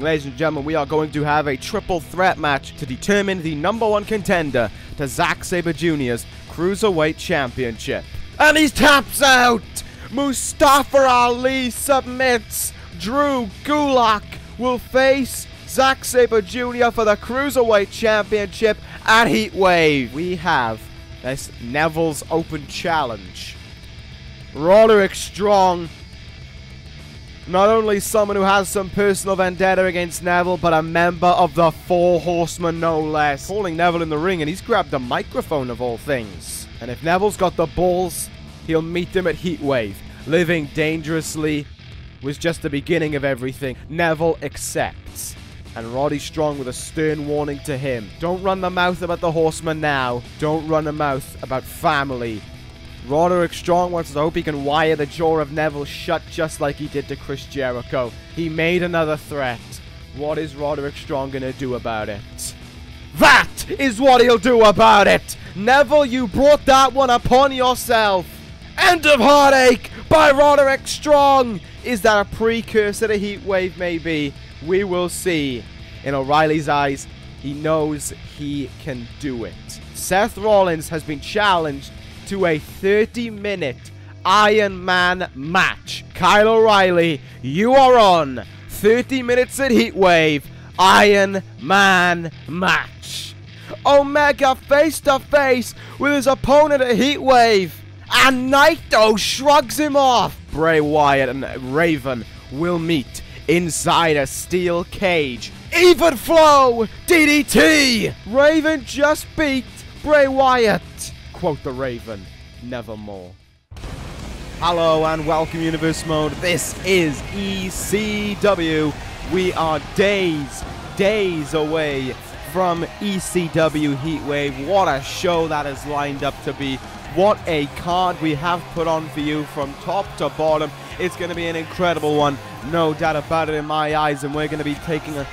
Ladies and gentlemen, we are going to have a triple threat match to determine the #1 contender to Zack Sabre Jr.'s Cruiserweight Championship. And he taps out! Mustafa Ali submits! Drew Gulak will face Zack Sabre Jr. for the Cruiserweight Championship at Heatwave. We have this Neville's Open Challenge. Roderick Strong, not only someone who has some personal vendetta against Neville, but a member of the Four Horsemen, no less. Calling Neville in the ring, and he's grabbed a microphone of all things. And if Neville's got the balls, he'll meet him at Heatwave. Living dangerously was just the beginning of everything. Neville accepts. And Roddy Strong with a stern warning to him. Don't run the mouth about the Horsemen now. Don't run the mouth about family. Roderick Strong wants to hope he can wire the jaw of Neville shut just like he did to Chris Jericho. He made another threat. What is Roderick Strong gonna do about it? That is what he'll do about it! Neville, you brought that one upon yourself! End of Heartache by Roderick Strong! Is that a precursor to Heatwave, maybe? We will see. In O'Reilly's eyes, he knows he can do it. Seth Rollins has been challenged to a 30-minute Iron Man match. Kyle O'Reilly, you are on 30 minutes at Heatwave Iron Man match. Omega face-to-face with his opponent at Heatwave, and Naito shrugs him off. Bray Wyatt and Raven will meet inside a steel cage. Even flow DDT. Raven just beat Bray Wyatt. Quote the Raven, nevermore. Hello and welcome, Universe Mode. This is ECW. We are days away from ECW Heatwave. What a show that is lined up to be. What a card we have put on for you from top to bottom. It's going to be an incredible one, no doubt about it in my eyes, and we're going to be taking a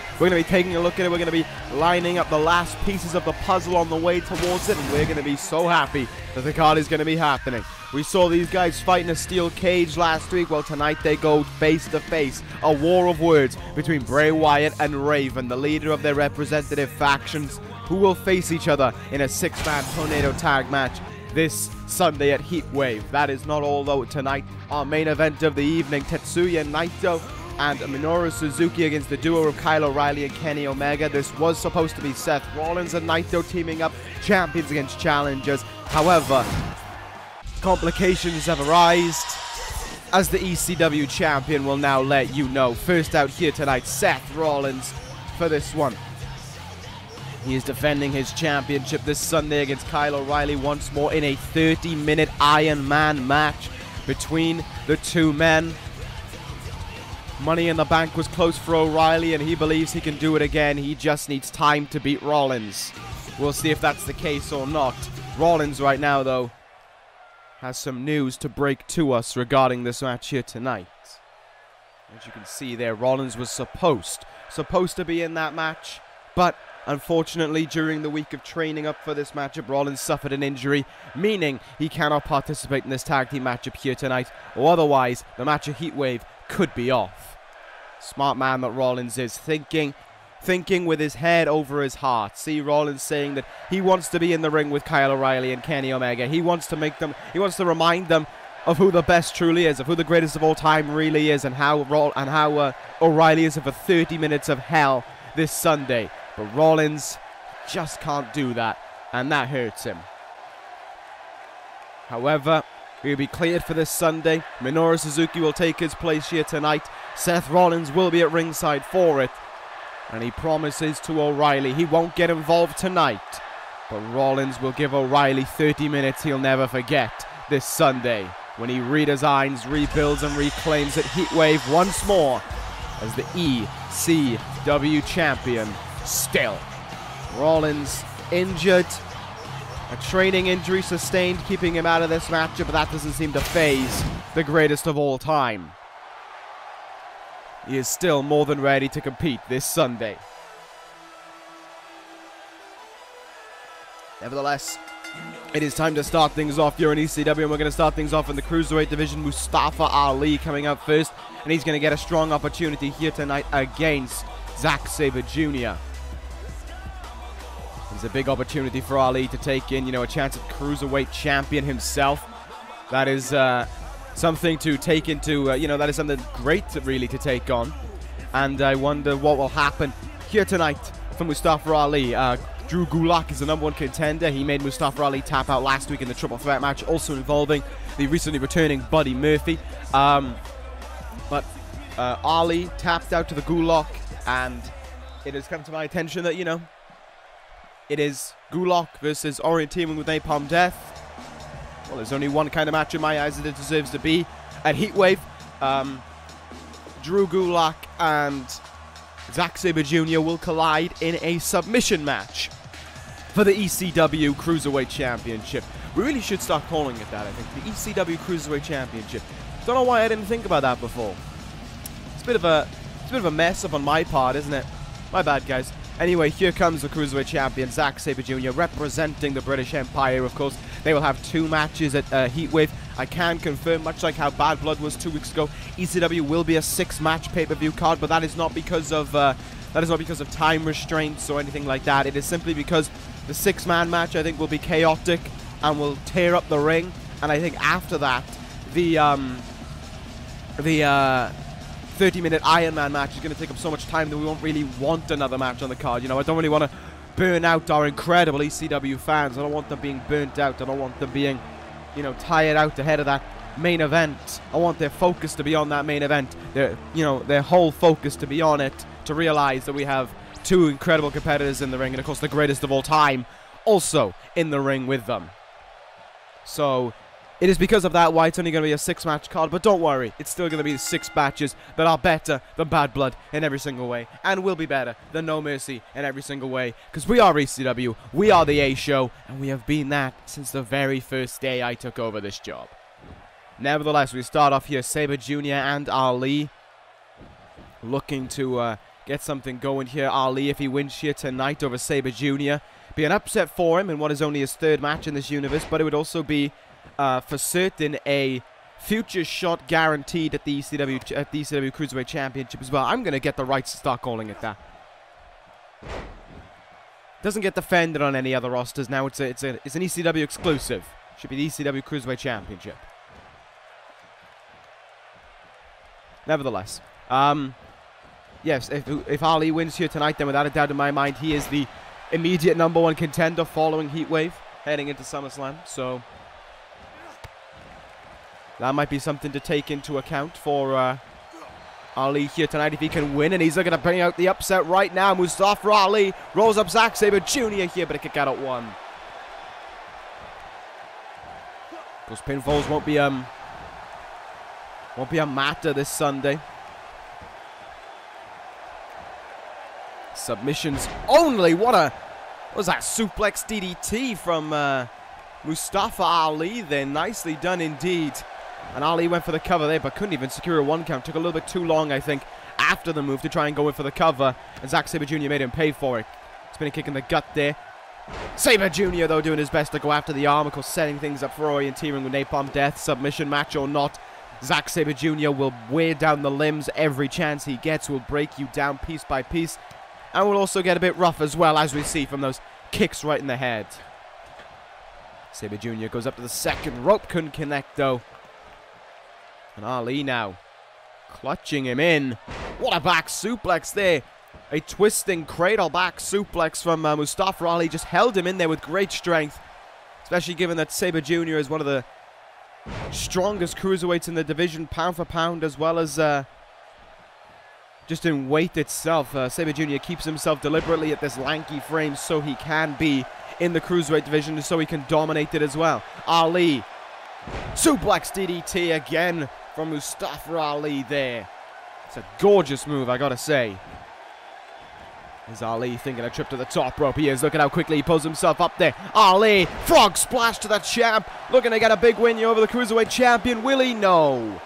look at it. We're going to be lining up the last pieces of the puzzle on the way towards it, and we're going to be so happy that the card is going to be happening. We saw these guys fight in a steel cage last week. Well, tonight they go face to face, a war of words between Bray Wyatt and Raven, the leader of their representative factions, who will face each other in a 6-man tornado tag match this Sunday at Heatwave. That is not all, though. Tonight, our main event of the evening, Tetsuya, Naito, and Minoru Suzuki against the duo of Kyle O'Reilly and Kenny Omega. This was supposed to be Seth Rollins and Naito teaming up, champions against challengers. However, complications have arisen, as the ECW champion will now let you know. First out here tonight, Seth Rollins for this one. He is defending his championship this Sunday against Kyle O'Reilly once more in a 30-minute Iron Man match between the two men. Money in the Bank was close for O'Reilly, and he believes he can do it again. He just needs time to beat Rollins. We'll see if that's the case or not. Rollins right now, though, has some news to break to us regarding this match here tonight. As you can see there, Rollins was supposed to be in that match, but unfortunately, during the week of training up for this matchup, Rollins suffered an injury, meaning he cannot participate in this tag team matchup here tonight, or otherwise, the match at Heatwave could be off. Smart man that Rollins is, thinking with his head over his heart. See Rollins saying that he wants to be in the ring with Kyle O'Reilly and Kenny Omega. He wants to remind them of who the best truly is, of who the greatest of all time really is, and how O'Reilly is for 30 minutes of hell this Sunday. But Rollins just can't do that, and that hurts him. However, he'll be cleared for this Sunday. Minoru Suzuki will take his place here tonight. Seth Rollins will be at ringside for it. And he promises to O'Reilly he won't get involved tonight. But Rollins will give O'Reilly 30 minutes he'll never forget this Sunday, when he redesigns, rebuilds, and reclaims at Heatwave once more as the ECW champion. Still, Rollins injured, a training injury sustained, keeping him out of this matchup, but that doesn't seem to faze the greatest of all time. He is still more than ready to compete this Sunday. Nevertheless, it is time to start things off here in ECW, and we're going to start things off in the Cruiserweight division. Mustafa Ali coming up first, and he's going to get a strong opportunity here tonight against Zack Sabre Jr. It's a big opportunity for Ali to take in, a chance at Cruiserweight champion himself. That is something to take into, that is something great, really, to take on. And I wonder what will happen here tonight for Mustafa Ali. Drew Gulak is the #1 contender. He made Mustafa Ali tap out last week in the triple threat match, also involving the recently returning Buddy Murphy. But Ali tapped out to the Gulak, and it has come to my attention that, it is Gulak versus Orienteering with Napalm Death. Well, there's only one kind of match in my eyes that it deserves to be at Heatwave. Drew Gulak and Zack Sabre Jr. will collide in a submission match for the ECW Cruiserweight Championship. We really should start calling it that, I think. The ECW Cruiserweight Championship. Don't know why I didn't think about that before. It's a bit of a mess up on my part, isn't it? My bad, guys. Anyway, here comes the Cruiserweight Champion, Zack Sabre Jr., representing the British Empire, of course. They will have 2 matches at Heatwave. I can confirm, much like how Bad Blood was 2 weeks ago, ECW will be a 6-match pay-per-view card, but that is not because of time restraints or anything like that. It is simply because the 6-man match, I think, will be chaotic and will tear up the ring. And I think after that, the 30-minute Iron Man match is going to take up so much time that we won't really want another match on the card. I don't really want to burn out our incredible ECW fans. I don't want them being burnt out. I don't want them being, tired out ahead of that main event. I want their focus to be on that main event. Their whole focus to be on it, to realize that we have 2 incredible competitors in the ring, and of course the greatest of all time also in the ring with them. So it is because of that why it's only going to be a 6-match card, but don't worry, it's still going to be 6 matches that are better than Bad Blood in every single way, and will be better than No Mercy in every single way, because we are ECW, we are the A-Show, and we have been that since the very first day I took over this job. Nevertheless, we start off here, Sabre Jr. and Ali, looking to get something going here. Ali, if he wins here tonight over Sabre Jr., be an upset for him in what is only his 3rd match in this universe, but it would also be for certain a future shot guaranteed at the ECW Cruiserweight Championship as well. I'm going to get the rights to start calling it that. Doesn't get defended on any other rosters now. It's an ECW exclusive. Should be the ECW Cruiserweight Championship. Nevertheless, yes, if Ali wins here tonight, then without a doubt in my mind, he is the immediate #1 contender following Heatwave, heading into SummerSlam. So that might be something to take into account for Ali here tonight if he can win, and he's looking to bring out the upset right now. Mustafa Ali rolls up Zack Sabre Jr. here, but a kick out at 1. Those pinfalls won't be a matter this Sunday. Submissions only. What was that suplex DDT from Mustafa Ali there? Nicely done indeed. And Ali went for the cover there, but couldn't even secure a 1 count. Took a little bit too long, I think, after the move to try and go in for the cover. And Zack Sabre Jr. made him pay for it. Spinning kick in the gut there. Sabre Jr., though, doing his best to go after the arm. Of course, setting things up for Orienteering with Napalm Death. Submission match or not, Zack Sabre Jr. will wear down the limbs every chance he gets. Will break you down piece by piece. And will also get a bit rough as well, as we see from those kicks right in the head. Sabre Jr. goes up to the 2nd rope. Couldn't connect, though. And Ali now clutching him in. What a back suplex there. A twisting cradle back suplex from Mustafa Ali. Just held him in there with great strength. Especially given that Sabre Jr. is one of the strongest cruiserweights in the division, pound for pound, as well as just in weight itself. Sabre Jr. keeps himself deliberately at this lanky frame so he can be in the cruiserweight division and so he can dominate it as well. Ali, suplex DDT again from Mustafa Ali there. It's a gorgeous move, I gotta say. Is Ali thinking a trip to the top rope? He is. Look at how quickly he pulls himself up there. Ali, frog splash to the champ. Looking to get a big win here over the Cruiserweight champion. Will he? No.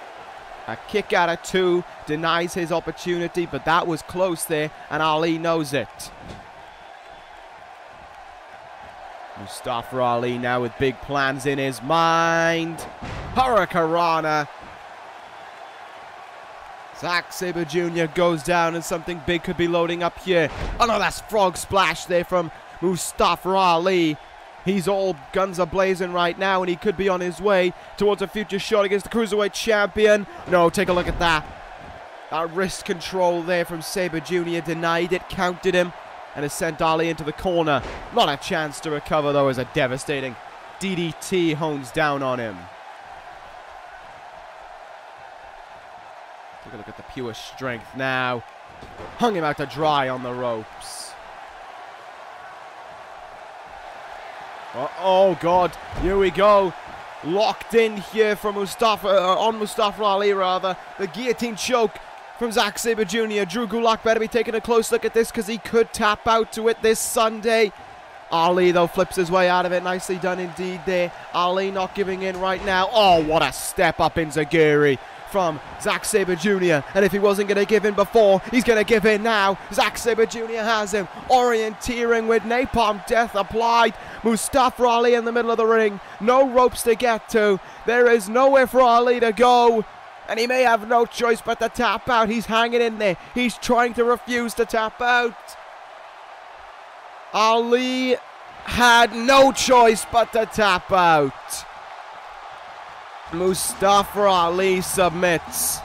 A kick out of 2 denies his opportunity, but that was close there, and Ali knows it. Mustafa Ali now with big plans in his mind. Hurricanrana. Zack Sabre Jr. goes down and something big could be loading up here. Oh no, that's frog splash there from Mustafa Ali. He's all guns are blazing right now and he could be on his way towards a future shot against the Cruiserweight Champion. No, take a look at that. That wrist control there from Sabre Jr. denied it, counted him, and has sent Ali into the corner. Not a chance to recover though as a devastating DDT hones down on him. Take a look at the pure strength now. Hung him out to dry on the ropes. Oh God, here we go. Locked in here from on Mustafa Ali rather. The guillotine choke from Zack Sabre Jr. Drew Gulak better be taking a close look at this because he could tap out to it this Sunday. Ali though flips his way out of it. Nicely done indeed there. Ali not giving in right now. Oh, what a step up in Zagiri from Zack Sabre Jr. And if he wasn't going to give in before, he's going to give in now. Zack Sabre Jr. has him orienteering with napalm death applied. Mustafa Ali in the middle of the ring. No ropes to get to. There is nowhere for Ali to go. And he may have no choice but to tap out. He's hanging in there. He's trying to refuse to tap out. Ali had no choice but to tap out. Mustafa Ali submits.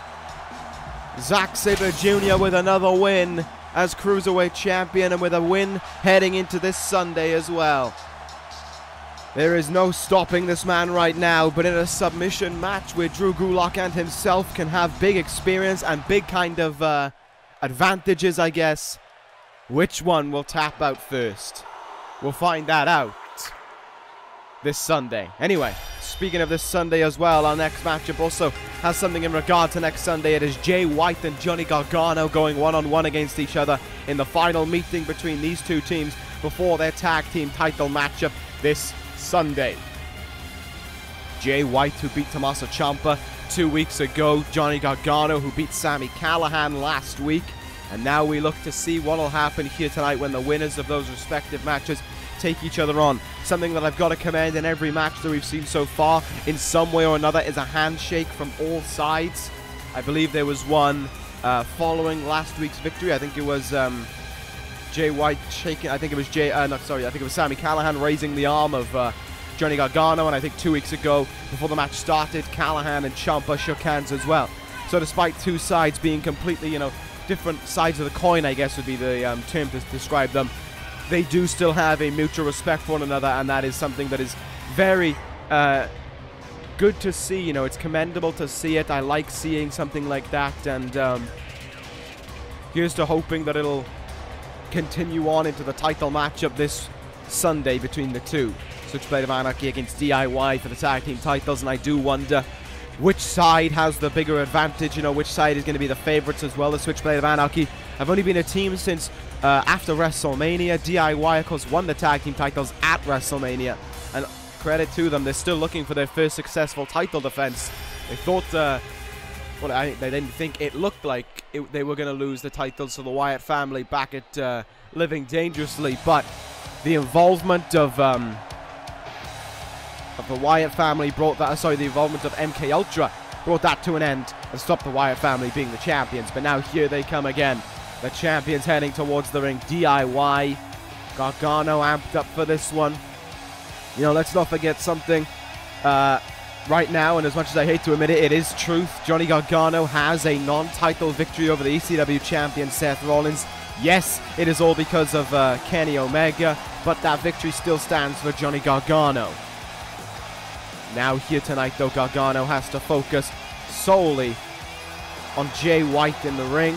Zack Sabre Jr. with another win as Cruiserweight Champion and with a win heading into this Sunday as well. There is no stopping this man right now, but in a submission match where Drew Gulak and himself can have big experience and big kind of advantages, I guess, which one will tap out first? We'll find that out this Sunday. Anyway, speaking of this Sunday as well, our next matchup also has something in regard to next Sunday. It is Jay White and Johnny Gargano going one-on-one against each other in the final meeting between these two teams before their tag team title matchup this Sunday. Jay White, who beat Tomasso Ciampa 2 weeks ago. Johnny Gargano, who beat Sami Callihan last week. And now we look to see what will happen here tonight when the winners of those respective matches take each other on. Something that I've got to commend in every match that we've seen so far in some way or another is a handshake from all sides. I believe there was one following last week's victory. I think it was Jay White shaking, I think it was Sami Callihan raising the arm of Johnny Gargano, and I think 2 weeks ago, before the match started, Callihan and Ciampa shook hands as well. So despite two sides being completely, different sides of the coin, I guess would be the term to describe them, they do still have a mutual respect for one another, and that is something that is very good to see. It's commendable to see it. I like seeing something like that, and here's to hoping that it'll continue on into the title matchup this Sunday between the two. Switchblade of Anarchy against DIY for the tag team titles, and I do wonder which side has the bigger advantage, which side is going to be the favorites as well as Switchblade of Anarchy. Have only been a team since after WrestleMania. DIY, of course, won the tag team titles at WrestleMania, and credit to them, they're still looking for their first successful title defense. They thought, they didn't think it looked like they were going to lose the titles to the Wyatt family back at Living Dangerously, but the involvement of the Wyatt family brought that, the involvement of MK Ultra brought that to an end and stopped the Wyatt family being the champions. But now here they come again. The champions heading towards the ring. DIY. Gargano amped up for this one. Let's not forget something right now, and as much as I hate to admit it, it is truth. Johnny Gargano has a non-title victory over the ECW champion Seth Rollins. Yes, it is all because of Kenny Omega, but that victory still stands for Johnny Gargano. Now here tonight, though, Gargano has to focus solely on Jay White in the ring.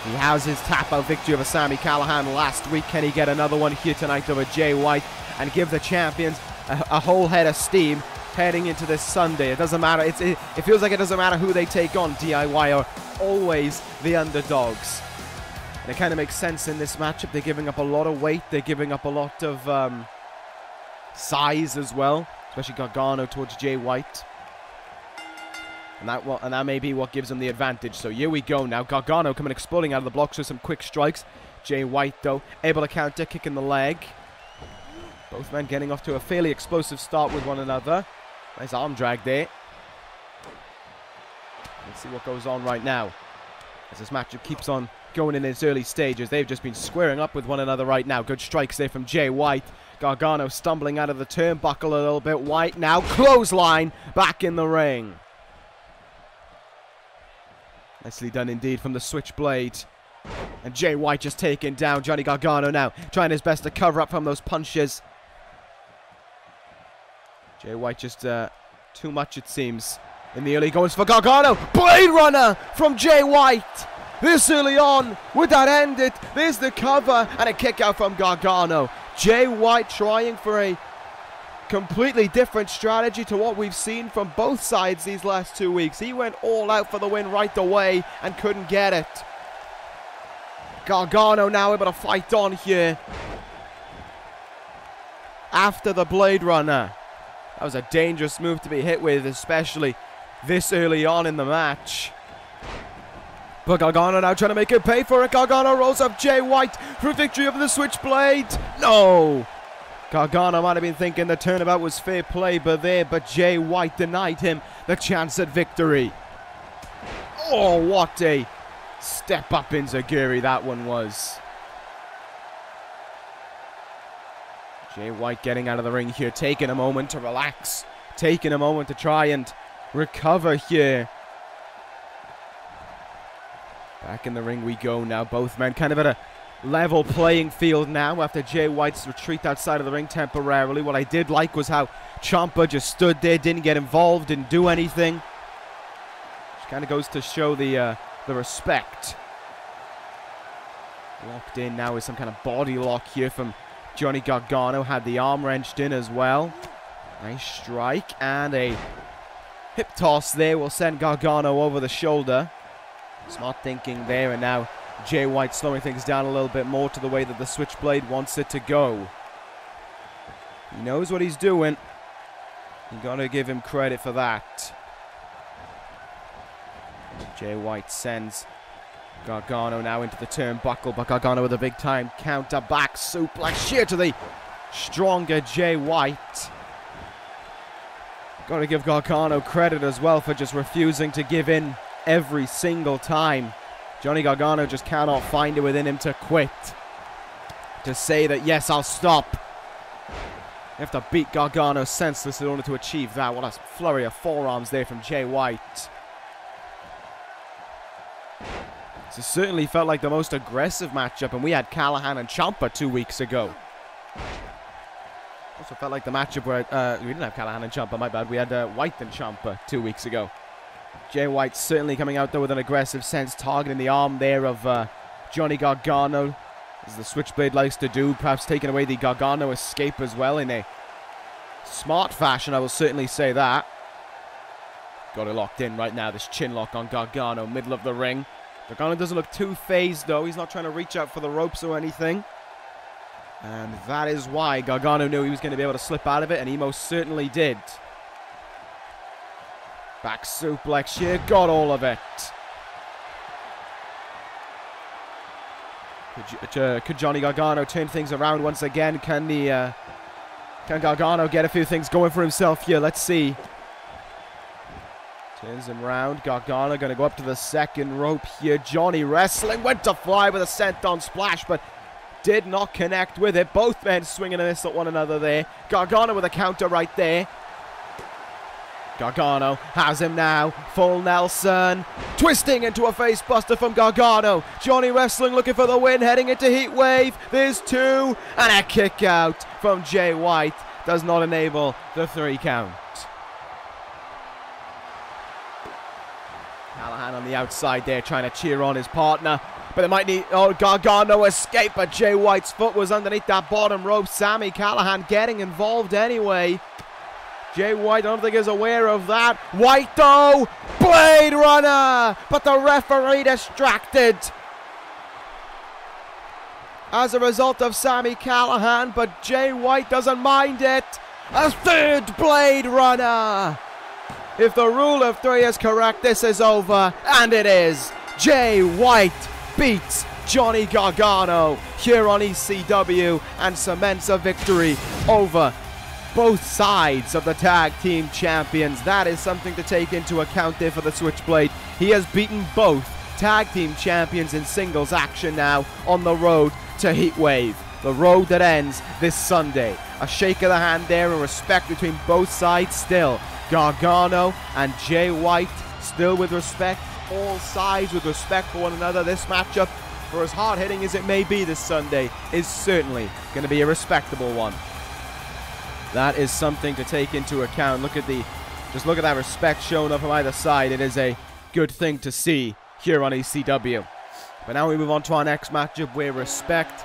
He has his tap-out victory over Sami Callihan last week. Can he get another one here tonight over Jay White and give the champions a whole head of steam heading into this Sunday? It doesn't matter. It feels like it doesn't matter who they take on. DIY are always the underdogs. And it kind of makes sense in this matchup. They're giving up a lot of weight. They're giving up a lot of size as well, especially Gargano towards Jay White. And that may be what gives them the advantage. So here we go now. Gargano coming exploding out of the blocks with some quick strikes. Jay White, though, able to counter, kick in the leg. Both men getting off to a fairly explosive start with one another. Nice arm drag there. Let's see what goes on right now. As this matchup keeps on going in its early stages, they've just been squaring up with one another right now. Good strikes there from Jay White. Gargano stumbling out of the turnbuckle a little bit. White now clothesline back in the ring. Nicely done indeed from the Switchblade. And Jay White just taking down Johnny Gargano now, trying his best to cover up from those punches. Jay White just too much, it seems, in the early goings for Gargano. Blade Runner from Jay White. This early on, would that end it? There's the cover and a kick out from Gargano. Jay White trying for a completely different strategy to what we've seen from both sides these last 2 weeks. He went all out for the win right away and couldn't get it. Gargano now able to fight on here after the Blade Runner. That was a dangerous move to be hit with, especially this early on in the match. But Gargano now trying to make it pay for it. Gargano rolls up Jay White for victory over the Switchblade. No! Gargano might have been thinking the turnabout was fair play, but Jay White denied him the chance at victory. Oh, what a step up enziguri that one was. Jay White getting out of the ring here, taking a moment to relax, taking a moment to try and recover here. Back in the ring we go now. Both men kind of at a level playing field now after Jay White's retreat outside of the ring temporarily. What I did like was how Ciampa just stood there, didn't get involved, didn't do anything. Which kind of goes to show the respect. Locked in now with some kind of body lock here from Johnny Gargano. Had the arm wrenched in as well. Nice strike and a hip toss there will send Gargano over the shoulder. Smart thinking there, and now Jay White slowing things down a little bit more to the way that the Switchblade wants it to go. He knows what he's doing. You gotta give him credit for that. Jay White sends Gargano now into the turnbuckle, but Gargano with a big time counter back suplex sheer to the stronger Jay White. Gotta give Gargano credit as well for just refusing to give in every single time. Johnny Gargano just cannot find it within him to quit. To say that, yes, I'll stop. You have to beat Gargano senseless in order to achieve that. What a flurry of forearms there from Jay White. This certainly felt like the most aggressive matchup, and we had Callihan and Ciampa 2 weeks ago. Also felt like the matchup where we didn't have Callihan and Ciampa, my bad. We had White and Ciampa 2 weeks ago. Jay White certainly coming out there with an aggressive sense, targeting the arm there of Johnny Gargano, as the Switchblade likes to do, perhaps taking away the Gargano escape as well in a smart fashion, I will certainly say that. Got it locked in right now, this chin lock on Gargano, middle of the ring. Gargano doesn't look too phased though, he's not trying to reach out for the ropes or anything. And that is why Gargano knew he was going to be able to slip out of it, and he most certainly did. Back suplex here, got all of it. Could Johnny Gargano turn things around once again? Can Gargano get a few things going for himself here? Let's see. Turns him round. Gargano going to go up to the second rope here. Johnny wrestling, went to fly with a senton splash, but did not connect with it. Both men swinging a miss at one another there. Gargano with a counter right there. Gargano has him now. Full Nelson. Twisting into a face buster from Gargano. Johnny wrestling, looking for the win, heading into Heat Wave. There's two. And a kick out from Jay White. Does not enable the 3 count. Callihan on the outside there trying to cheer on his partner. But they might need... Oh, Gargano escaped, but Jay White's foot was underneath that bottom rope. Sami Callihan getting involved anyway. Jay White, I don't think is aware of that. White though, Blade Runner, but the referee distracted as a result of Sami Callihan, but Jay White doesn't mind it. A third Blade Runner. If the rule of 3 is correct, this is over, and it is. Jay White beats Johnny Gargano here on ECW and cements a victory over both sides of the tag team champions. That is something to take into account there for the Switchblade. He has beaten both tag team champions in singles action now on the road to Heatwave. The road that ends this Sunday. A shake of the hand there and respect between both sides still. Gargano and Jay White still with respect. All sides with respect for one another. This matchup, for as hard-hitting as it may be this Sunday, is certainly going to be a respectable one. That is something to take into account. Just look at that respect shown up from either side. It is a good thing to see here on ECW. But now we move on to our next matchup where respect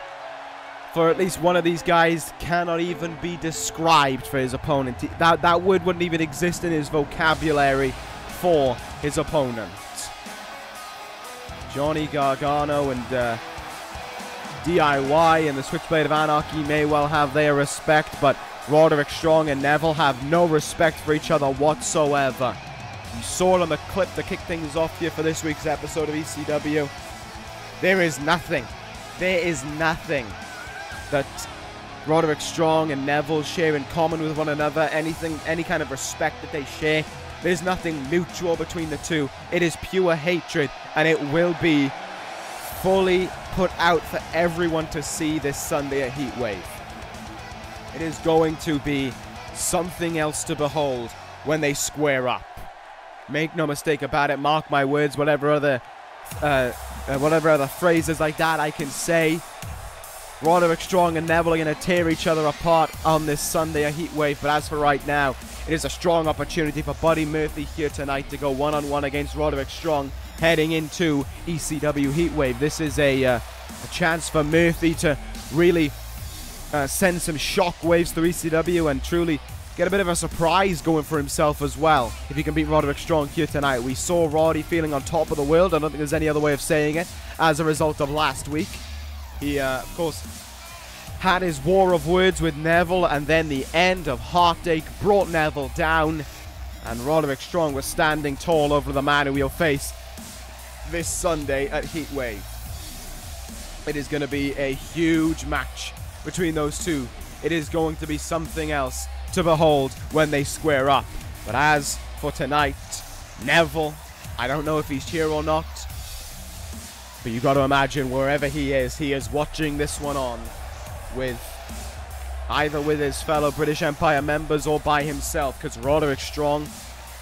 for at least one of these guys cannot even be described for his opponent. That word wouldn't even exist in his vocabulary for his opponent. Johnny Gargano and DIY and the Switchblade of Anarchy may well have their respect, but Roderick Strong and Neville have no respect for each other whatsoever. You saw it on the clip to kick things off here for this week's episode of ECW. There is nothing that Roderick Strong and Neville share in common with one another. Any kind of respect that they share. There's nothing mutual between the two. It is pure hatred, and it will be fully put out for everyone to see this Sunday at Heatwave. It is going to be something else to behold when they square up. Make no mistake about it. Mark my words. Whatever other phrases like that I can say, Roderick Strong and Neville are going to tear each other apart on this Sunday at Heatwave. But as for right now, it is a strong opportunity for Buddy Murphy here tonight to go one-on-one against Roderick Strong heading into ECW Heatwave. This is a chance for Murphy to really send some shockwaves through ECW and truly get a bit of a surprise going for himself as well if he can beat Roderick Strong here tonight. We saw Roddy feeling on top of the world. I don't think there's any other way of saying it as a result of last week. He, of course, had his war of words with Neville, and then the end of Heartache brought Neville down, and Roderick Strong was standing tall over the man who he'll face this Sunday at Heatwave. It is going to be a huge match between those two. It is going to be something else to behold when they square up. But as for tonight, Neville, I don't know if he's here or not, but you got to imagine wherever he is watching this one on either with his fellow British Empire members or by himself, because Roderick Strong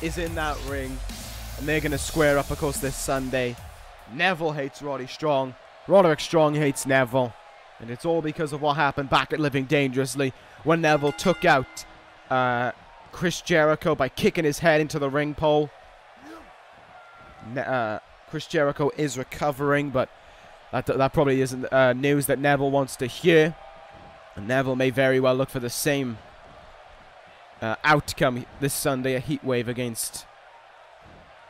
is in that ring and they're going to square up, of course, this Sunday. Neville hates Roddy Strong, Roderick Strong hates Neville, and it's all because of what happened back at Living Dangerously when Neville took out Chris Jericho by kicking his head into the ring pole. Chris Jericho is recovering, but that probably isn't news that Neville wants to hear. And Neville may very well look for the same outcome this Sunday at Heatwave against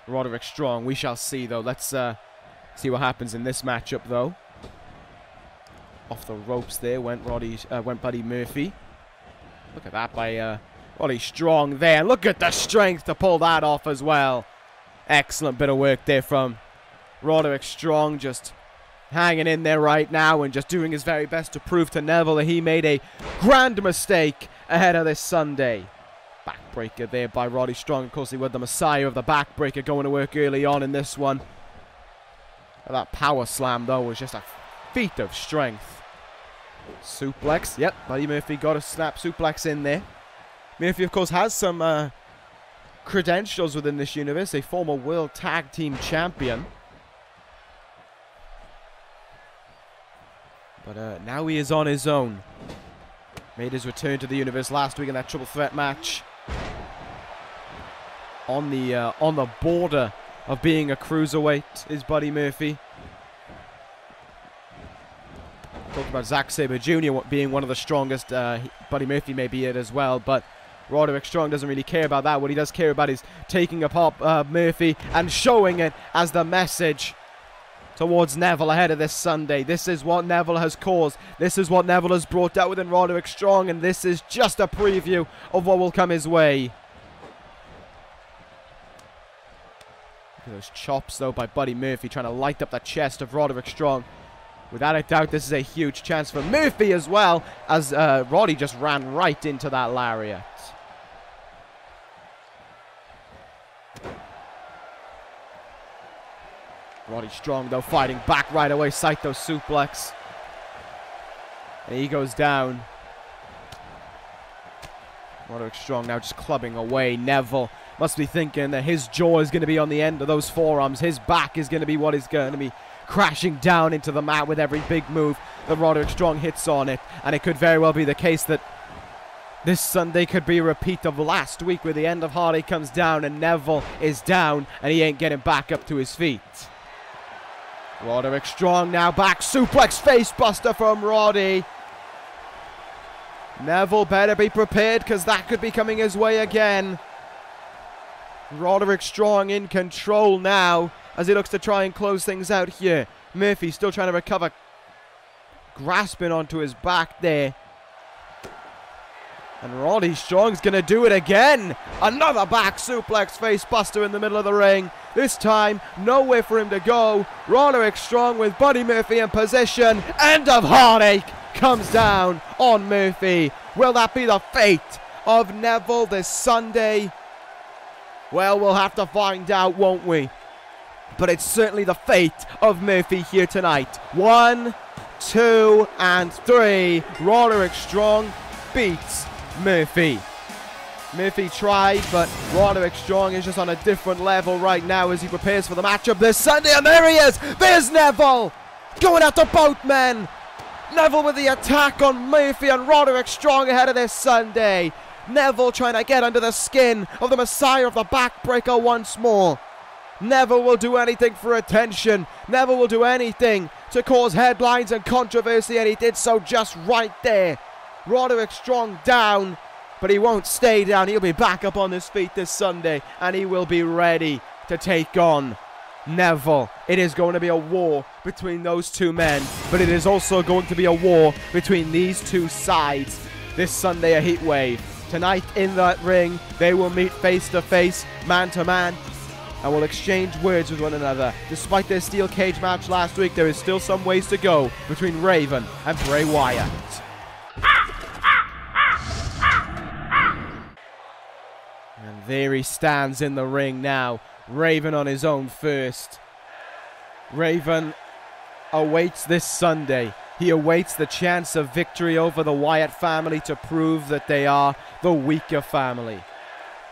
Roderick Strong. We shall see, though. Let's see what happens in this matchup, though. Off the ropes there went Buddy Murphy. Look at that by Roddy Strong there. And look at the strength to pull that off as well. Excellent bit of work there from Roderick Strong, just hanging in there right now and just doing his very best to prove to Neville that he made a grand mistake ahead of this Sunday. Backbreaker there by Roddy Strong. Of course, he was the messiah of the backbreaker going to work early on in this one. That power slam, though, was just a feat of strength. Suplex. Yep, Buddy Murphy got a snap suplex in there. Murphy, of course, has some credentials within this universe. A former World Tag Team Champion. But now he is on his own. Made his return to the universe last week in that triple threat match. On the border of being a cruiserweight is Buddy Murphy. Talked about Zack Sabre Jr. being one of the strongest. Buddy Murphy may be it as well, but Roderick Strong doesn't really care about that. What he does care about is taking apart Murphy and showing it as the message towards Neville ahead of this Sunday. This is what Neville has caused. This is what Neville has brought out within Roderick Strong, and this is just a preview of what will come his way. Look at those chops, though, by Buddy Murphy, trying to light up the chest of Roderick Strong. Without a doubt, this is a huge chance for Murphy as well, as Roddy just ran right into that lariat. Roddy Strong, though, fighting back right away. Saito suplex. And he goes down. Roderick Strong now just clubbing away. Neville must be thinking that his jaw is going to be on the end of those forearms. His back is going to be what is going to be crashing down into the mat with every big move that Roderick Strong hits on it. And it could very well be the case that this Sunday could be a repeat of last week, where the end of Hardy comes down and Neville is down and he ain't getting back up to his feet. Roderick Strong now back. Suplex face buster from Roddy. Neville better be prepared, because that could be coming his way again. Roderick Strong in control now as he looks to try and close things out here. Murphy still trying to recover. Grasping onto his back there. And Roddy Strong's going to do it again. Another back suplex face buster in the middle of the ring. This time, nowhere for him to go. Roderick Strong with Buddy Murphy in position. End of Heartache comes down on Murphy. Will that be the fate of Neville this Sunday? Well, we'll have to find out, won't we? But it's certainly the fate of Murphy here tonight. 1, 2, and 3. Roderick Strong beats Murphy. Murphy tried, but Roderick Strong is just on a different level right now as he prepares for the matchup this Sunday. And there he is! There's Neville! Going after both men! Neville with the attack on Murphy, and Roderick Strong ahead of this Sunday. Neville trying to get under the skin of the Messiah of the Backbreaker once more. Neville will do anything for attention. Neville will do anything to cause headlines and controversy, and he did so just right there. Roderick Strong down, but he won't stay down. He'll be back up on his feet this Sunday, and he will be ready to take on Neville. It is going to be a war between those two men, but it is also going to be a war between these two sides this Sunday, a heat wave. Tonight in that ring, they will meet face to face, man to man, and will exchange words with one another. Despite their steel cage match last week, there is still some ways to go between Raven and Bray Wyatt. And there he stands in the ring now. Raven on his own first. Raven awaits this Sunday. He awaits the chance of victory over the Wyatt family to prove that they are the weaker family.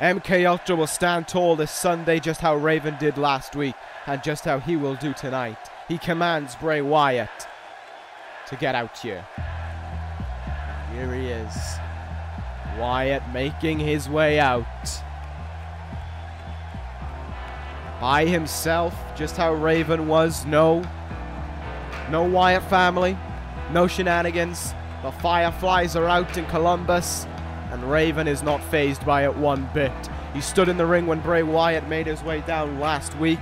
MK Ultra will stand tall this Sunday, just how Raven did last week, and just how he will do tonight. He commands Bray Wyatt to get out here. Here he is. Wyatt making his way out. By himself, just how Raven was. No Wyatt family, no shenanigans. The Fireflies are out in Columbus, and Raven is not fazed by it one bit. He stood in the ring when Bray Wyatt made his way down last week,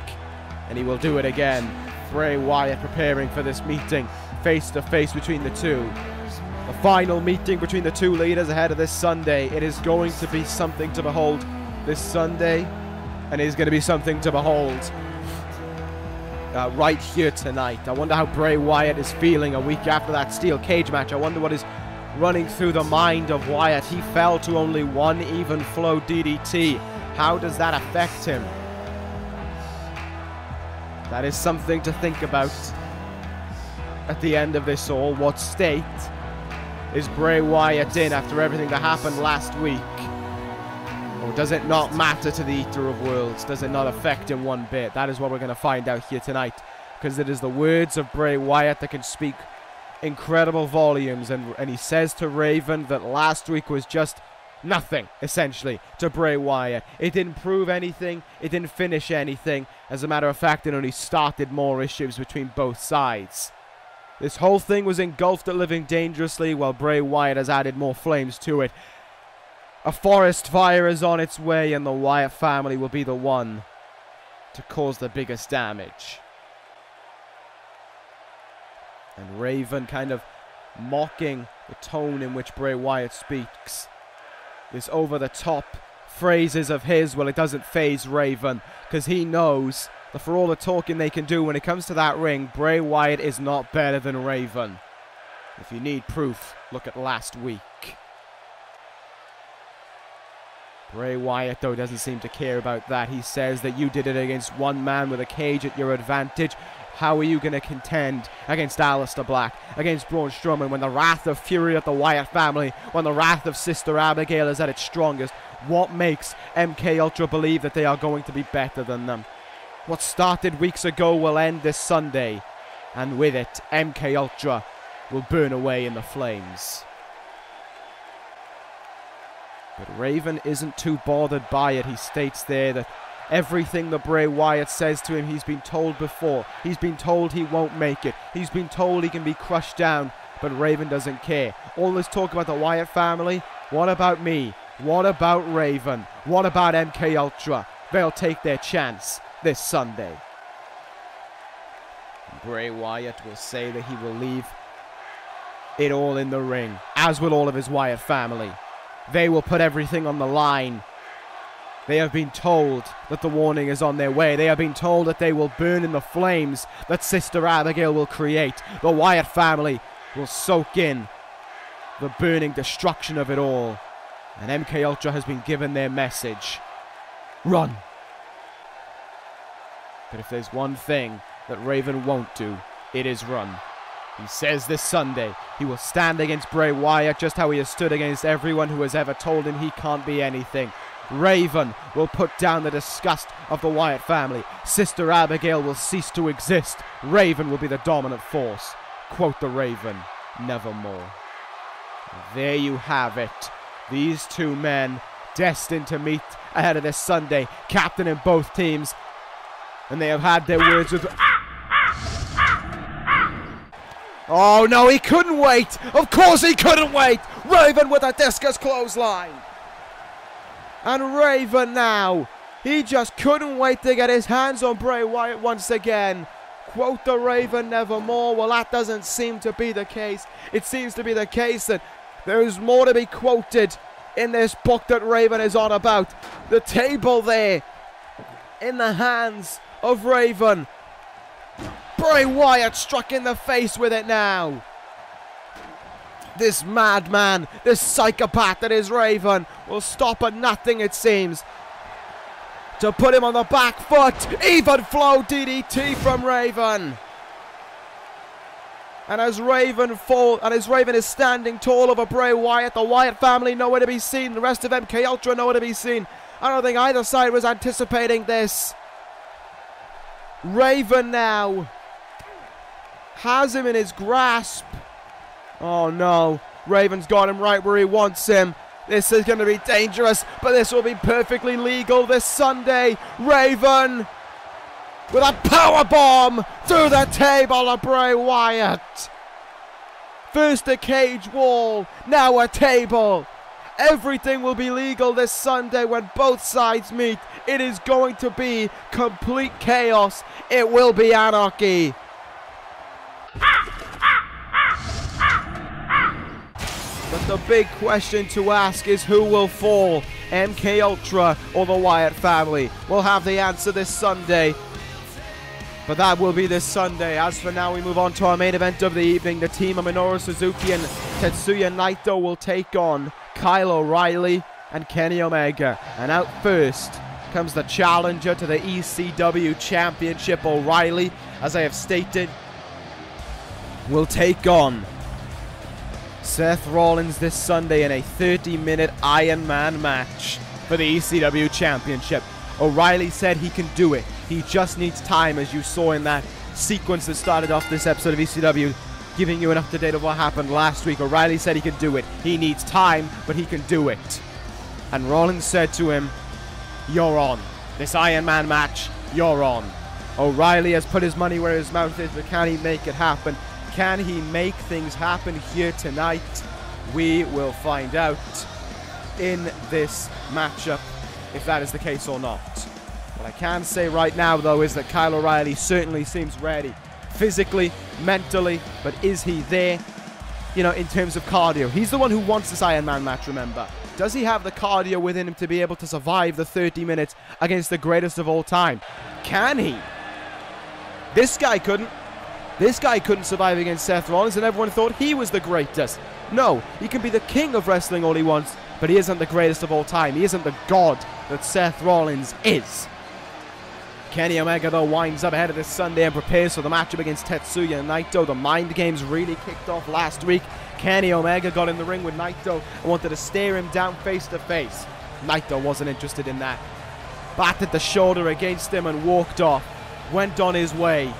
and he will do it again. Bray Wyatt preparing for this meeting, face to face between the two. The final meeting between the two leaders ahead of this Sunday. It is going to be something to behold this Sunday, and it is going to be something to behold right here tonight. I wonder how Bray Wyatt is feeling a week after that steel cage match. I wonder what is running through the mind of Wyatt. He fell to only one even flow DDT. How does that affect him? That is something to think about at the end of this all. What state is Bray Wyatt in after everything that happened last week? Or does it not matter to the Eater of Worlds? Does it not affect him one bit? That is what we're going to find out here tonight, because it is the words of Bray Wyatt that can speak incredible volumes. And he says to Raven that last week was just nothing, essentially, to Bray Wyatt. It didn't prove anything. It didn't finish anything. As a matter of fact, it only started more issues between both sides. This whole thing was engulfed at Living Dangerously, while Bray Wyatt has added more flames to it. A forest fire is on its way, and the Wyatt family will be the one to cause the biggest damage. And Raven kind of mocking the tone in which Bray Wyatt speaks. This over-the-top phrases of his, well, it doesn't faze Raven, because he knows that for all the talking they can do when it comes to that ring, Bray Wyatt is not better than Raven. If you need proof, look at last week. Bray Wyatt, though, doesn't seem to care about that. He says that you did it against one man with a cage at your advantage. How are you going to contend against Aleister Black, against Braun Strowman, when the wrath of fury of the Wyatt family, when the wrath of Sister Abigail is at its strongest? What makes MK Ultra believe that they are going to be better than them? What started weeks ago will end this Sunday, and with it, MK Ultra will burn away in the flames. But Raven isn't too bothered by it. He states there that everything that Bray Wyatt says to him, he's been told before. He's been told he won't make it. He's been told he can be crushed down, but Raven doesn't care. All this talk about the Wyatt family, what about me? What about Raven? What about MK Ultra? They'll take their chance this Sunday. Bray Wyatt will say that he will leave it all in the ring, as will all of his Wyatt family. They will put everything on the line. They have been told that the warning is on their way. They have been told that they will burn in the flames that Sister Abigail will create. The Wyatt family will soak in the burning destruction of it all. And MK Ultra has been given their message. Run! But if there's one thing that Raven won't do, it is run. He says this Sunday he will stand against Bray Wyatt just how he has stood against everyone who has ever told him he can't be anything. Raven will put down the disgust of the Wyatt family. Sister Abigail will cease to exist. Raven will be the dominant force. Quote the Raven, nevermore. There you have it. These two men destined to meet ahead of this Sunday, captain in both teams. And they have had their words with... Oh no, he couldn't wait! Of course he couldn't wait! Raven with a discus clothesline! And Raven now, he just couldn't wait to get his hands on Bray Wyatt once again. Quote the Raven nevermore. Well, that doesn't seem to be the case. It seems to be the case that there is more to be quoted in this book that Raven is on about. The table there in the hands of Raven. Bray Wyatt struck in the face with it now. This madman, this psychopath that is Raven, will stop at nothing, it seems, to put him on the back foot. Even flow DDT from Raven. And as Raven is standing tall over Bray Wyatt, the Wyatt family nowhere to be seen. The rest of MK Ultra nowhere to be seen. I don't think either side was anticipating this. Raven now has him in his grasp. Oh no, Raven's got him right where he wants him. This is going to be dangerous, but this will be perfectly legal this Sunday. Raven with a powerbomb through the table of Bray Wyatt. First a cage wall, now a table. Everything will be legal this Sunday when both sides meet. It is going to be complete chaos. It will be anarchy. But the big question to ask is who will fall? MK Ultra or the Wyatt family? We'll have the answer this Sunday. But that will be this Sunday. As for now, we move on to our main event of the evening. The team of Minoru Suzuki and Tetsuya Naito will take on Kyle O'Reilly and Kenny Omega. And out first comes the challenger to the ECW Championship. O'Reilly, as I have stated, will take on Seth Rollins this Sunday in a 30-minute Iron Man match for the ECW Championship. O'Reilly said he can do it. He just needs time, as you saw in that sequence that started off this episode of ECW, giving you an up-to-date of what happened last week. O'Reilly said he can do it. He needs time, but he can do it. And Rollins said to him, "You're on. This Iron Man match, you're on." O'Reilly has put his money where his mouth is, but can he make it happen? Can he make things happen here tonight? We will find out in this matchup if that is the case or not. What I can say right now, though, is that Kyle O'Reilly certainly seems ready. Physically, mentally, but is he there, you know, in terms of cardio? He's the one who wants this Iron Man match, remember. Does he have the cardio within him to be able to survive the 30 minutes against the greatest of all time? Can he? This guy couldn't. This guy couldn't survive against Seth Rollins, and everyone thought he was the greatest. No, he can be the king of wrestling all he wants, but he isn't the greatest of all time. He isn't the god that Seth Rollins is. Kenny Omega, though, winds up ahead of this Sunday and prepares for the matchup against Tetsuya and Naito. The mind games really kicked off last week. Kenny Omega got in the ring with Naito and wanted to stare him down face to face. Naito wasn't interested in that. Batted the shoulder against him and walked off. Went on his way.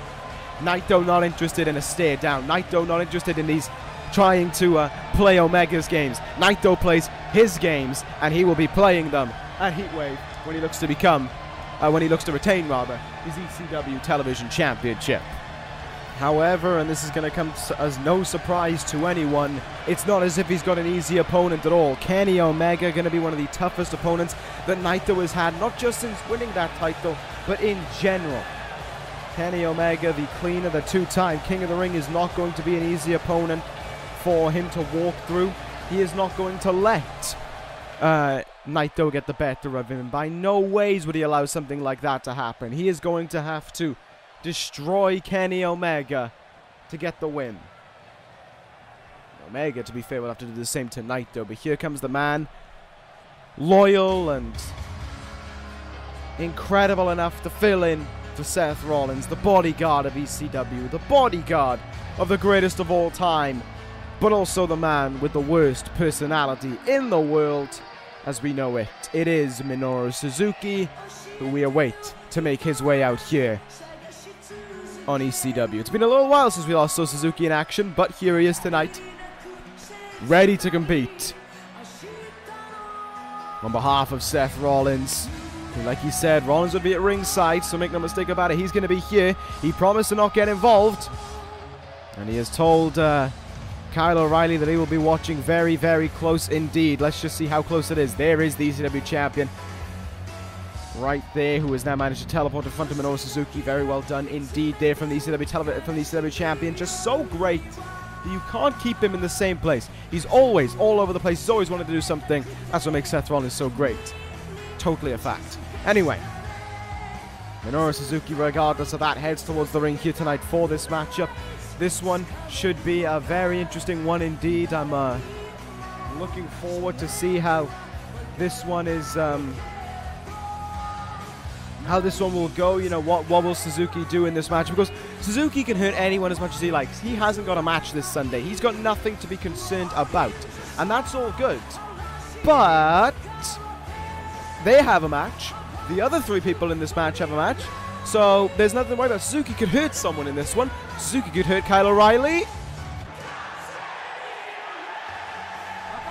Naito not interested in a stare down. Naito not interested in these trying to play Omega's games. Naito plays his games, and he will be playing them at Heatwave when he looks to retain his ECW Television Championship. However, and this is going to come as no surprise to anyone, it's not as if he's got an easy opponent at all. Kenny Omega going to be one of the toughest opponents that Naito has had, not just since winning that title, but in general. Kenny Omega, the cleaner, the two-time King of the Ring, is not going to be an easy opponent for him to walk through. He is not going to let Naito get the better of him. By no ways would he allow something like that to happen. He is going to have to destroy Kenny Omega to get the win. Omega, to be fair, will have to do the same to Naito, but here comes the man, loyal and incredible enough to fill in for Seth Rollins, the bodyguard of ECW, the bodyguard of the greatest of all time, but also the man with the worst personality in the world as we know it. It is Minoru Suzuki, who we await to make his way out here on ECW. It's been a little while since we last saw Suzuki in action, but here he is tonight, ready to compete on behalf of Seth Rollins. And like he said, Rollins would be at ringside, so make no mistake about it, he's going to be here. He promised to not get involved, and he has told Kyle O'Reilly that he will be watching very, very close indeed. Let's just see how close it is. There is the ECW champion right there, who has now managed to teleport in front of Minoru Suzuki. Very well done indeed there from the ECW champion. Just so great that you can't keep him in the same place. He's always all over the place. He's always wanted to do something. That's what makes Seth Rollins so great. Totally a fact. Anyway, Minoru Suzuki, regardless of that, heads towards the ring here tonight for this matchup. This one should be a very interesting one indeed. I'm looking forward to see how this one is, how this one will go. You know, what will Suzuki do in this match? Because Suzuki can hurt anyone as much as he likes. He hasn't got a match this Sunday. He's got nothing to be concerned about, and that's all good. But they have a match. The other three people in this match have a match. So there's nothing to worry about. Suzuki could hurt someone in this one. Suzuki could hurt Kyle O'Reilly.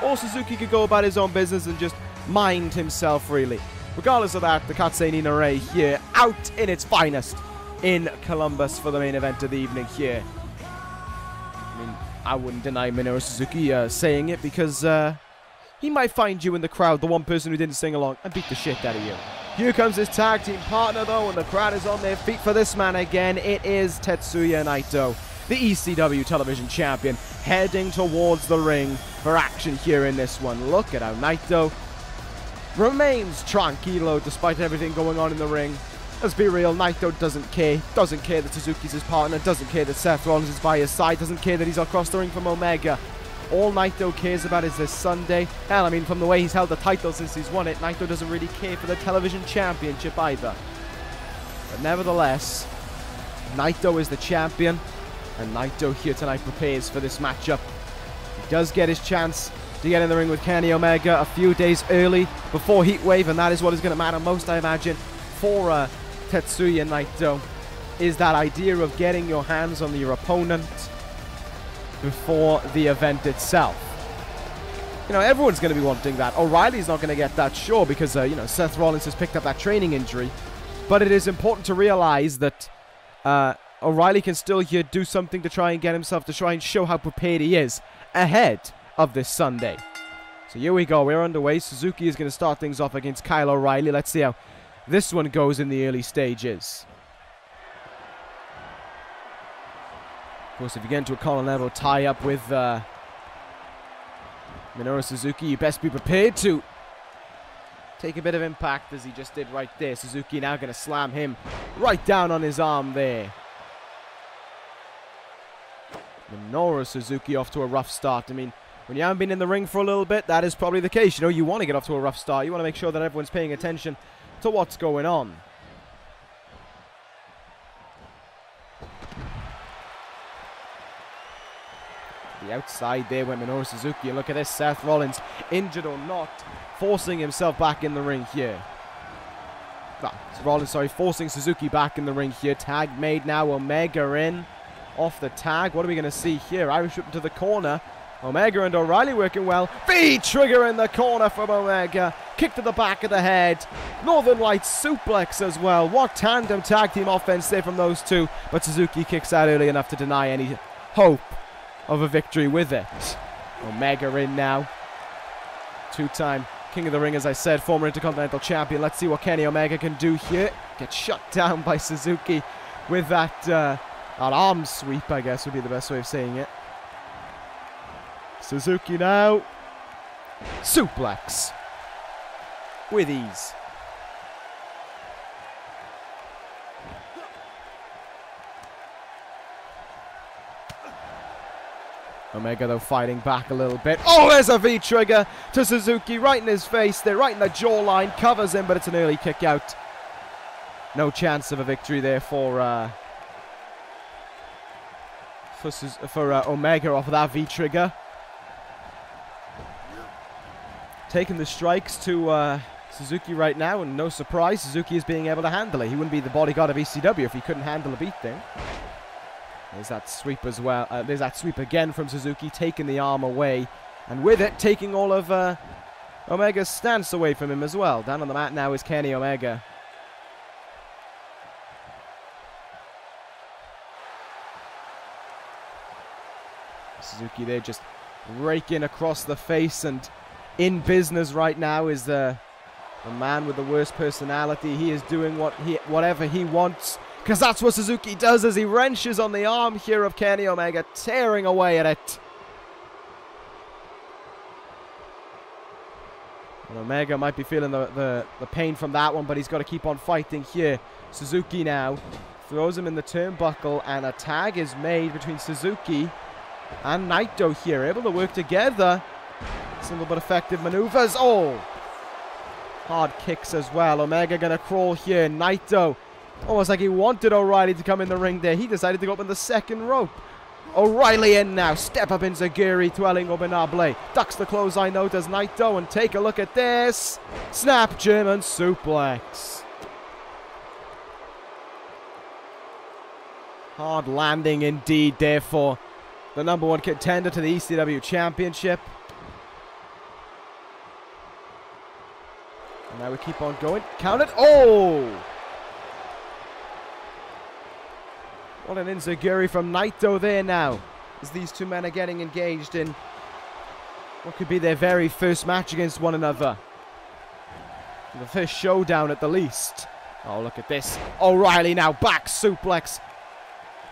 Or Suzuki could go about his own business and just mind himself, really. Regardless of that, the Katsei Nina here, out in its finest in Columbus for the main event of the evening here. I mean, I wouldn't deny Minoru Suzuki saying it, because he might find you in the crowd, the one person who didn't sing along, and beat the shit out of you. Here comes his tag team partner, though, and the crowd is on their feet for this man again. It is Tetsuya Naito, the ECW Television Champion, heading towards the ring for action here in this one. Look at how Naito remains tranquilo despite everything going on in the ring. Let's be real, Naito doesn't care. Doesn't care that Suzuki's his partner, doesn't care that Seth Rollins is by his side, doesn't care that he's across the ring from Omega. All Naito cares about is this Sunday. Hell, I mean, from the way he's held the title since he's won it, Naito doesn't really care for the television championship either. But nevertheless, Naito is the champion, and Naito here tonight prepares for this matchup. He does get his chance to get in the ring with Kenny Omega a few days early before Heatwave, and that is what is going to matter most, I imagine, for Tetsuya Naito, is that idea of getting your hands on your opponent before the event itself. You know, everyone's going to be wanting that. O'Reilly's not going to get that, sure, because, you know, Seth Rollins has picked up that training injury. But it is important to realize that O'Reilly can still here do something to try and get himself, to try and show how prepared he is ahead of this Sunday. So here we go. We're underway. Suzuki is going to start things off against Kyle O'Reilly. Let's see how this one goes in the early stages. Of course, if you get into a collar level tie-up with Minoru Suzuki, you best be prepared to take a bit of impact, as he just did right there. Suzuki now going to slam him right down on his arm there. Minoru Suzuki off to a rough start. I mean, when you haven't been in the ring for a little bit, that is probably the case. You know, you want to get off to a rough start. You want to make sure that everyone's paying attention to what's going on. The outside there went Minoru Suzuki. And look at this, Seth Rollins, injured or not, forcing himself back in the ring here. Rollins, sorry, forcing Suzuki back in the ring here. Tag made now, Omega in. Off the tag, what are we going to see here? Irish whip to the corner. Omega and O'Reilly working well. V-trigger in the corner from Omega. Kick to the back of the head. Northern Lights suplex as well. What tandem tag team offense there from those two. But Suzuki kicks out early enough to deny any hope of a victory with it. Omega in now. Two-time King of the Ring, as I said, former Intercontinental Champion. Let's see what Kenny Omega can do here. Gets shut down by Suzuki with that arm sweep, I guess would be the best way of saying it. Suzuki now. Suplex. With ease. Omega, though, fighting back a little bit. Oh, there's a V-trigger to Suzuki right in his face there, right in the jawline. Covers him, but it's an early kick out. No chance of a victory there for Omega off of that V-trigger. Taking the strikes to Suzuki right now, and no surprise, Suzuki is being able to handle it. He wouldn't be the bodyguard of ECW if he couldn't handle a beatdown. There's that sweep as well. There's that sweep again from Suzuki, taking the arm away. And with it, taking all of Omega's stance away from him as well. Down on the mat now is Kenny Omega. Suzuki there just raking across the face, and in business right now is the man with the worst personality. He is doing whatever he wants, because that's what Suzuki does as he wrenches on the arm here of Kenny Omega, tearing away at it. And Omega might be feeling the pain from that one, but he's got to keep on fighting here. Suzuki now throws him in the turnbuckle, and a tag is made between Suzuki and Naito here. Able to work together. Simple but effective maneuvers. Oh! Hard kicks as well. Omega going to crawl here. Naito, almost like he wanted O'Reilly to come in the ring there. He decided to go up in the second rope. O'Reilly in now. Step up in Zagiri, twirling Obinable. Ducks the clothesline though, does Naito. And take a look at this. Snap German suplex. Hard landing indeed, therefore. The #1 contender to the ECW Championship. And now we keep on going. Count it. Oh! What an enziguri from Naito there now, as these two men are getting engaged in what could be their very first match against one another. The first showdown at the least. Oh, look at this. O'Reilly now back suplex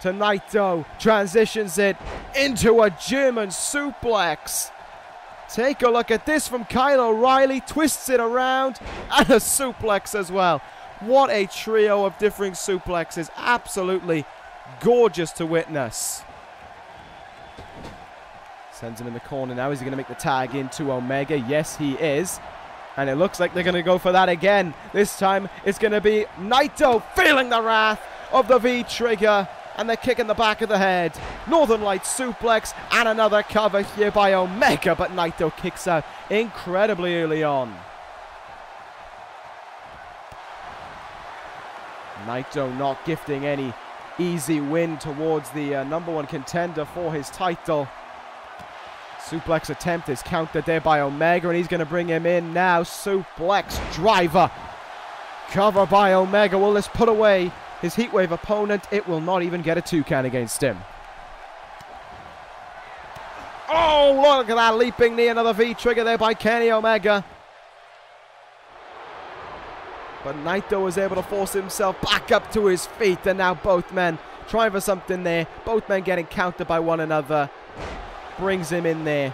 to Naito. Transitions it into a German suplex. Take a look at this from Kyle O'Reilly. Twists it around, and a suplex as well. What a trio of differing suplexes. Absolutely gorgeous to witness. Sends him in the corner now. Is he going to make the tag into Omega? Yes, he is. And it looks like they're going to go for that again. This time, it's going to be Naito feeling the wrath of the V-trigger. And they're kicking the back of the head. Northern Lights suplex, and another cover here by Omega. But Naito kicks out incredibly early on. Naito not gifting any easy win towards the #1 contender for his title. Suplex attempt is countered there by Omega, and he's going to bring him in now. Suplex driver. Cover by Omega. Will this put away his Heatwave opponent? It will not even get a 2-count against him. Oh, look at that leaping knee. Another V-trigger there by Kenny Omega. But Naito was able to force himself back up to his feet. And now both men trying for something there. Both men getting countered by one another. Brings him in there.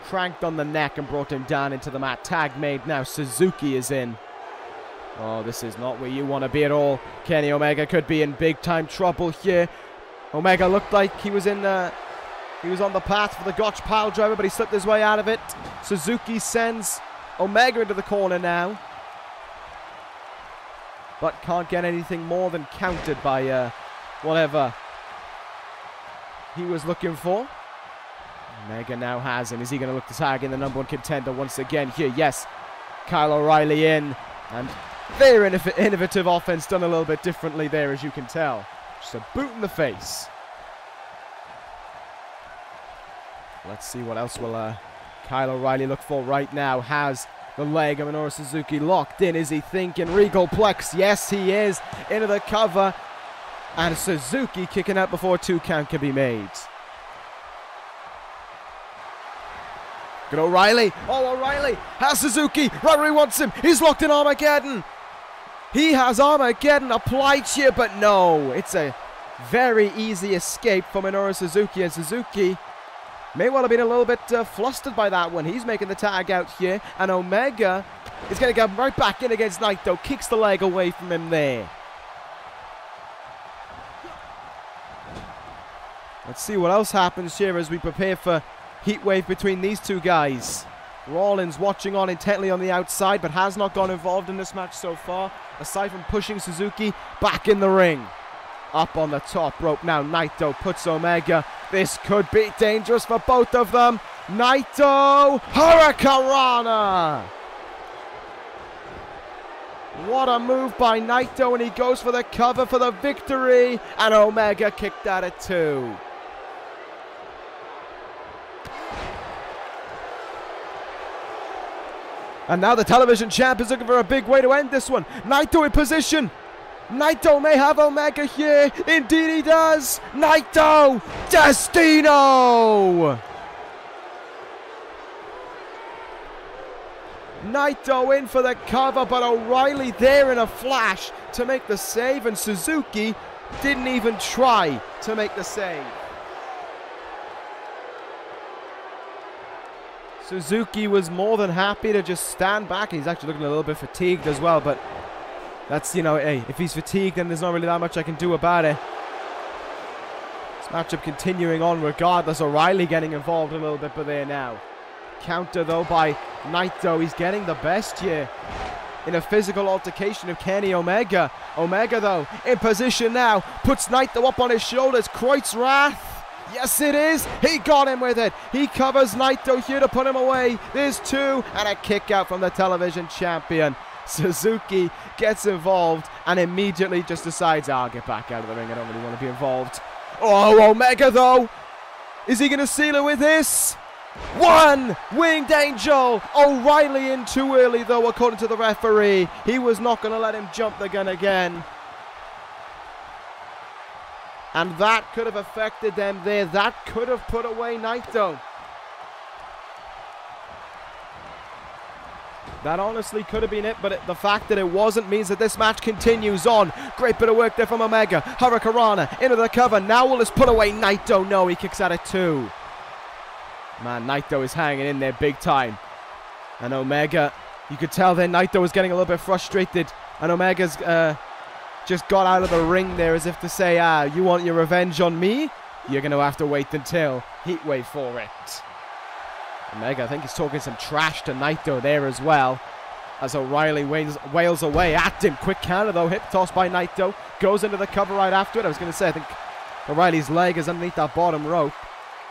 Cranked on the neck and brought him down into the mat. Tag made now. Suzuki is in. Oh, this is not where you want to be at all. Kenny Omega could be in big time trouble here. Omega looked like he was in He was on the path for the Gotch pile driver, but he slipped his way out of it. Suzuki sends Omega into the corner now, but can't get anything more than countered by whatever he was looking for. Omega now has him. Is he going to look to tag in the number one contender once again here? Yes. Kyle O'Reilly in, and their innovative offense done a little bit differently there, as you can tell. Just a boot in the face. Let's see what else will Kyle O'Reilly look for right now. Has the leg of Minoru Suzuki locked in. Is he thinking Regal Plex? Yes, he is. Into the cover. And Suzuki kicking out before a 2 count can be made. Good O'Reilly. Oh, O'Reilly has Suzuki. Right where he wants him. He's locked in Armageddon. He has Armageddon applied here, but no. It's a very easy escape for Minoru Suzuki, and Suzuki may well have been a little bit flustered by that one. He's making the tag out here, and Omega is going to get right back in against Naito. Kicks the leg away from him there. Let's see what else happens here as we prepare for heatwave between these two guys. Rollins watching on intently on the outside, but has not gone involved in this match so far, aside from pushing Suzuki back in the ring. Up on the top rope now, Naito puts Omega. This could be dangerous for both of them. Naito, Hurricanrana. What a move by Naito, and he goes for the cover for the victory. And Omega kicked out at 2. And now the television champ is looking for a big way to end this one. Naito in position. Naito may have Omega here. Indeed he does. Naito Destino. Naito in for the cover, but O'Reilly there in a flash to make the save, and Suzuki didn't even try to make the save. Suzuki was more than happy to just stand back. He's actually looking a little bit fatigued as well, but that's, you know, hey, if he's fatigued, then there's not really that much I can do about it. This matchup continuing on regardless. O'Reilly getting involved a little bit, but there now. Counter, though, by Naito. He's getting the best here in a physical altercation of Kenny Omega. Omega, though, in position now. Puts Naito up on his shoulders. Kreutz Wrath. Yes, it is. He got him with it. He covers Naito here to put him away. There's 2, and a kick out from the television champion. Suzuki gets involved and immediately just decides, I'll get back out of the ring. I don't really want to be involved. Oh, Omega, though. Is he going to seal it with this? 1 Winged Angel. O'Reilly in too early, though, according to the referee. He was not going to let him jump the gun again. And that could have affected them there. That could have put away Naito. That honestly could have been it, but the fact that it wasn't means that this match continues on. Great bit of work there from Omega. Hurricanrana into the cover. Now will this put away Naito? No, he kicks out at 2. Man, Naito is hanging in there big time. And Omega, you could tell then Naito was getting a little bit frustrated. And Omega's just got out of the ring there as if to say, you want your revenge on me? You're going to have to wait until Heatwave for it. Omega, I think he's talking some trash to Naito there as well. As O'Reilly wails away at him. Quick counter though, hip toss by Naito. Goes into the cover right after it. I was going to say, I think O'Reilly's leg is underneath that bottom rope.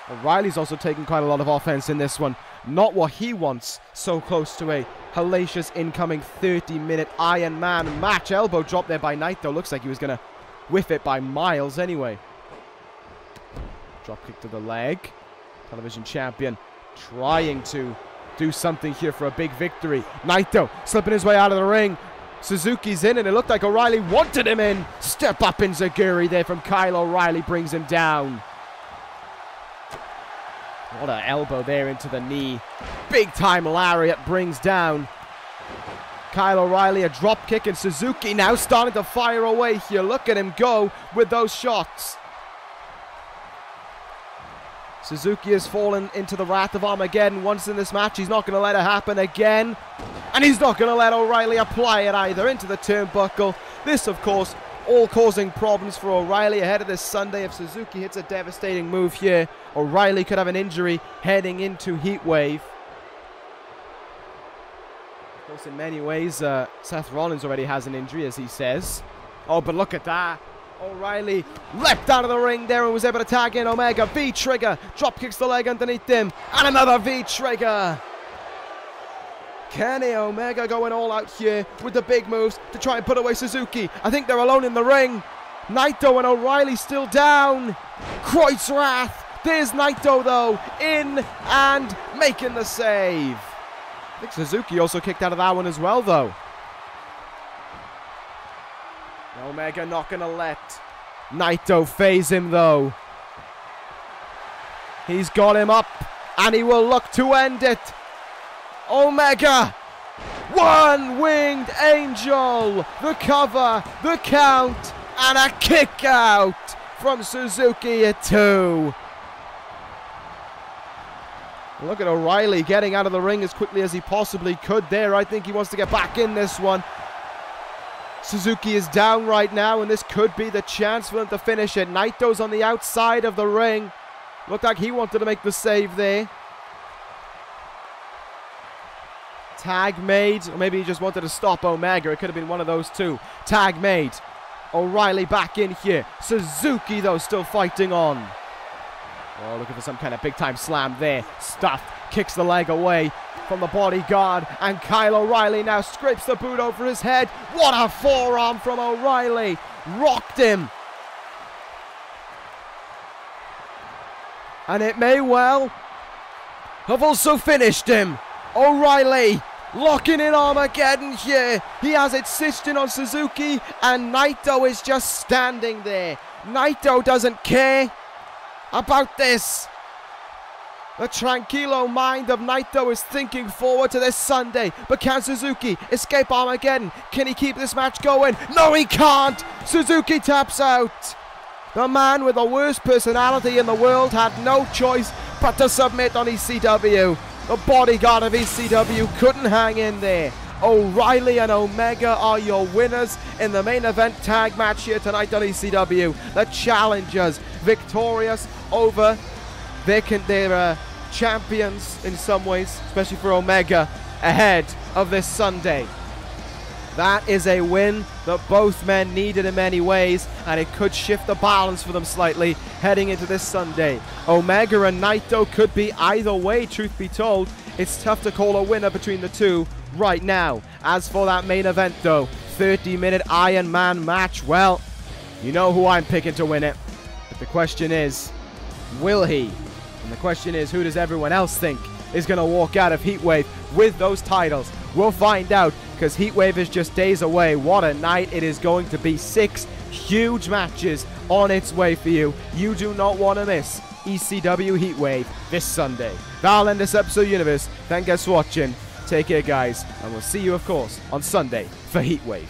O'Reilly's also taking quite a lot of offense in this one. Not what he wants. So close to a hellacious incoming 30-minute Iron Man match. Elbow drop there by Naito. Looks like he was going to whiff it by miles anyway. Drop kick to the leg. Television champion trying to do something here for a big victory. Naito slipping his way out of the ring. Suzuki's in, and it looked like O'Reilly wanted him in. Step up in Zaguri there from Kyle O'Reilly, brings him down. What an elbow there into the knee. Big time lariat brings down Kyle O'Reilly. A drop kick, and Suzuki now starting to fire away here. Look at him go with those shots. Suzuki has fallen into the wrath of Armageddon once in this match. He's not going to let it happen again. And he's not going to let O'Reilly apply it either into the turnbuckle. This, of course, all causing problems for O'Reilly ahead of this Sunday. If Suzuki hits a devastating move here, O'Reilly could have an injury heading into Heatwave. Of course, in many ways, Seth Rollins already has an injury, as he says. Oh, but look at that. O'Reilly leapt out of the ring there and was able to tag in Omega. V-trigger, drop kicks the leg underneath him, and another V-trigger. Kenny Omega going all out here with the big moves to try and put away Suzuki. I think they're alone in the ring. Naito and O'Reilly still down. Kreuzrath. There's Naito though, in and making the save. I think Suzuki also kicked out of that one as well though. Omega not going to let Naito phase him though. He's got him up and he will look to end it. Omega, one-winged angel, the cover, the count, and a kick out from Suzuki at 2. Look at O'Reilly getting out of the ring as quickly as he possibly could there. I think he wants to get back in this one. Suzuki is down right now, and this could be the chance for them to finish it. Naito's on the outside of the ring. Looked like he wanted to make the save there. Tag made, or maybe he just wanted to stop Omega. It could have been one of those two. Tag made. O'Reilly back in here. Suzuki, though, still fighting on. Oh, looking for some kind of big-time slam there. Stuffed. Kicks the leg away from the bodyguard, and Kyle O'Reilly now scrapes the boot over his head. What a forearm from O'Reilly. Rocked him. And it may well have also finished him. O'Reilly locking in Armageddon here. He has it cinched in on Suzuki, and Naito is just standing there. Naito doesn't care about this. The tranquilo mind of Naito is thinking forward to this Sunday. But can Suzuki escape Armageddon? Can he keep this match going? No, he can't. Suzuki taps out. The man with the worst personality in the world had no choice but to submit on ECW. The bodyguard of ECW couldn't hang in there. O'Reilly and Omega are your winners in the main event tag match here tonight on ECW. The challengers victorious over their champions in some ways, especially for Omega, ahead of this Sunday. That is a win that both men needed in many ways, and it could shift the balance for them slightly heading into this Sunday. Omega and Naito could be either way, truth be told. It's tough to call a winner between the two right now. As for that main event though, 30-minute Iron Man match, well, you know who I'm picking to win it. But the question is, will he? And the question is, who does everyone else think is going to walk out of Heatwave with those titles? We'll find out, because Heatwave is just days away. What a night it is going to be. 6 huge matches on its way for you. You do not want to miss ECW Heatwave this Sunday. That'll end this episode, Universe. Thank you guys for watching. Take care, guys. And we'll see you, of course, on Sunday for Heatwave.